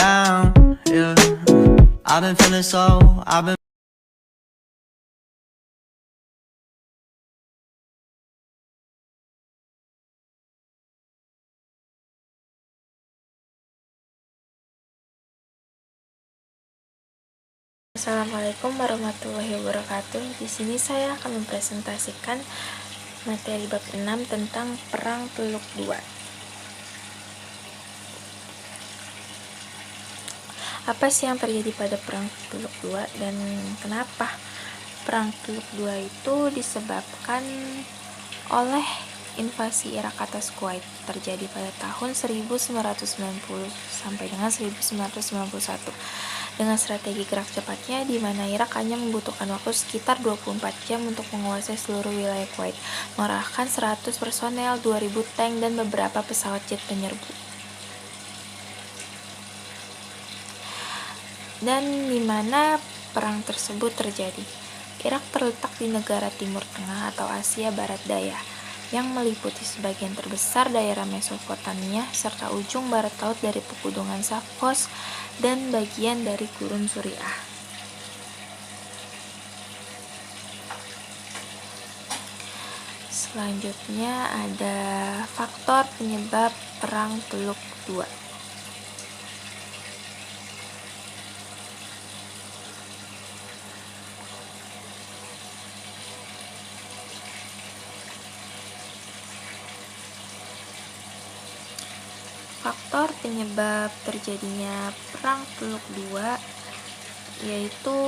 down, yeah. I've been feeling so, I've been Assalamualaikum warahmatullahi wabarakatuh. Di sini saya akan mempresentasikan materi bab 6 tentang Perang Teluk II. Apa sih yang terjadi pada Perang Teluk II dan kenapa Perang Teluk II itu disebabkan oleh invasi Irak atas Kuwait terjadi pada tahun 1990 sampai dengan 1991 dengan strategi gerak cepatnya di mana Irak hanya membutuhkan waktu sekitar 24 jam untuk menguasai seluruh wilayah Kuwait, mengerahkan 100 personel, 2000 tank dan beberapa pesawat jet penyerbu. Dan di mana perang tersebut terjadi? Irak terletak di negara Timur Tengah atau Asia Barat Daya yang meliputi sebagian terbesar daerah Mesopotamia serta ujung barat laut dari pegunungan Safos dan bagian dari gurun Suriah. Selanjutnya ada faktor penyebab Perang Teluk II. Faktor penyebab terjadinya Perang Teluk II yaitu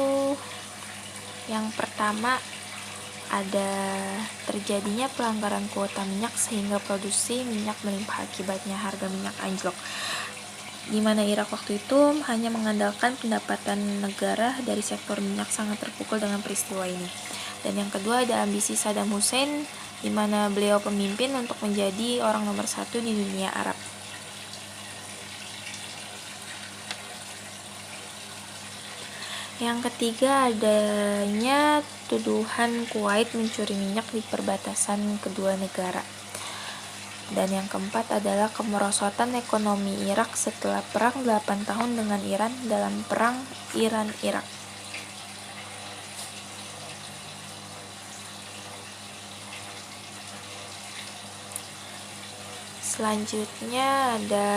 yang pertama ada terjadinya pelanggaran kuota minyak sehingga produksi minyak melimpah, akibatnya harga minyak anjlok, di mana Irak waktu itu hanya mengandalkan pendapatan negara dari sektor minyak sangat terpukul dengan peristiwa ini. Dan yang kedua ada ambisi Saddam Hussein, di mana beliau pemimpin untuk menjadi orang nomor satu di dunia Arab. Yang ketiga adanya tuduhan Kuwait mencuri minyak di perbatasan kedua negara. Dan yang keempat adalah kemerosotan ekonomi Irak setelah perang 8 tahun dengan Iran dalam perang Iran-Irak. Selanjutnya ada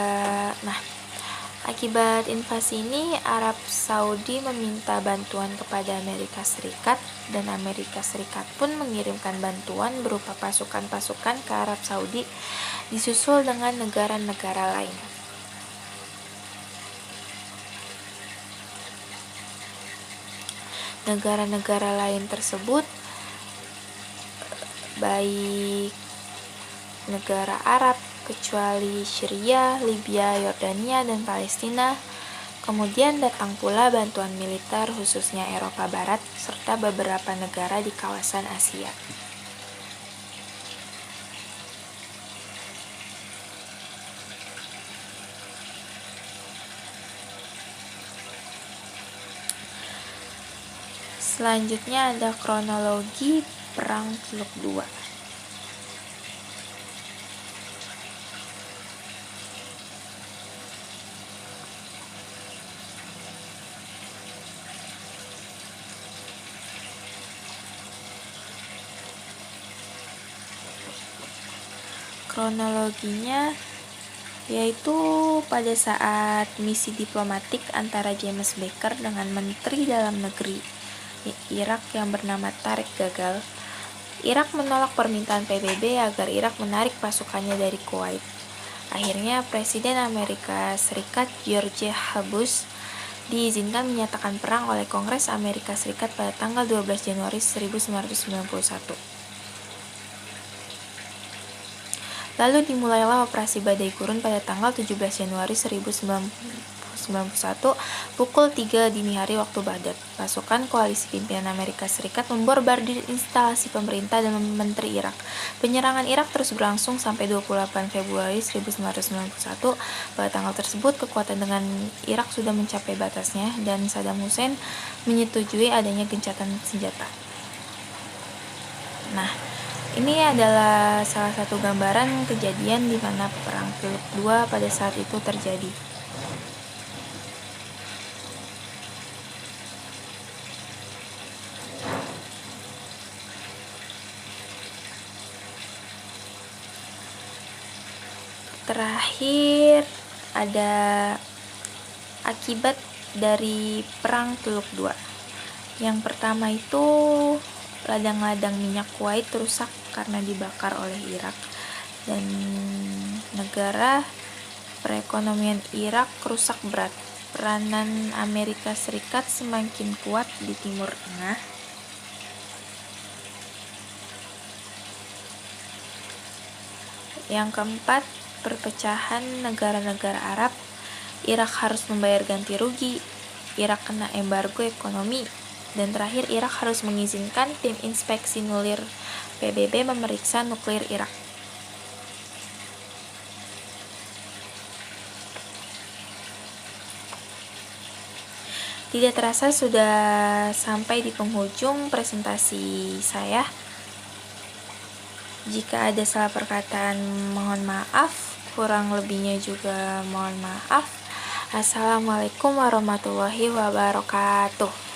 akibat invasi ini, Arab Saudi meminta bantuan kepada Amerika Serikat dan Amerika Serikat pun mengirimkan bantuan berupa pasukan-pasukan ke Arab Saudi, disusul dengan negara-negara lain. Negara-negara lain tersebut baik negara Arab kecuali Syria, Libya, Yordania, dan Palestina. Kemudian datang pula bantuan militer khususnya Eropa Barat serta beberapa negara di kawasan Asia. Selanjutnya ada kronologi Perang Teluk II. Kronologinya yaitu pada saat misi diplomatik antara James Baker dengan Menteri Dalam Negeri Irak yang bernama Tariq gagal, Irak menolak permintaan PBB agar Irak menarik pasukannya dari Kuwait. Akhirnya Presiden Amerika Serikat George H. Bush diizinkan menyatakan perang oleh Kongres Amerika Serikat pada tanggal 12 Januari 1991. Lalu dimulailah operasi Badai Gurun pada tanggal 17 Januari 1991 pukul 3 dini hari waktu Baghdad. Pasukan koalisi pimpinan Amerika Serikat membombardir instalasi pemerintah dan menteri Irak. Penyerangan Irak terus berlangsung sampai 28 Februari 1991. Pada tanggal tersebut kekuatan dengan Irak sudah mencapai batasnya dan Saddam Hussein menyetujui adanya gencatan senjata. Ini adalah salah satu gambaran kejadian di mana Perang Teluk II pada saat itu terjadi. terakhir ada akibat dari Perang Teluk II. Yang pertama itu ladang-ladang minyak Kuwait rusak karena dibakar oleh Irak, dan negara perekonomian Irak rusak berat. Peranan Amerika Serikat semakin kuat di Timur Tengah. Yang keempat, perpecahan negara-negara Arab. Irak harus membayar ganti rugi, Irak kena embargo ekonomi, dan terakhir Irak harus mengizinkan tim inspeksi nuklir PBB memeriksa nuklir Irak. Tidak terasa sudah sampai di penghujung presentasi saya. Jika ada salah perkataan mohon maaf, kurang lebihnya juga mohon maaf. Assalamualaikum warahmatullahi wabarakatuh.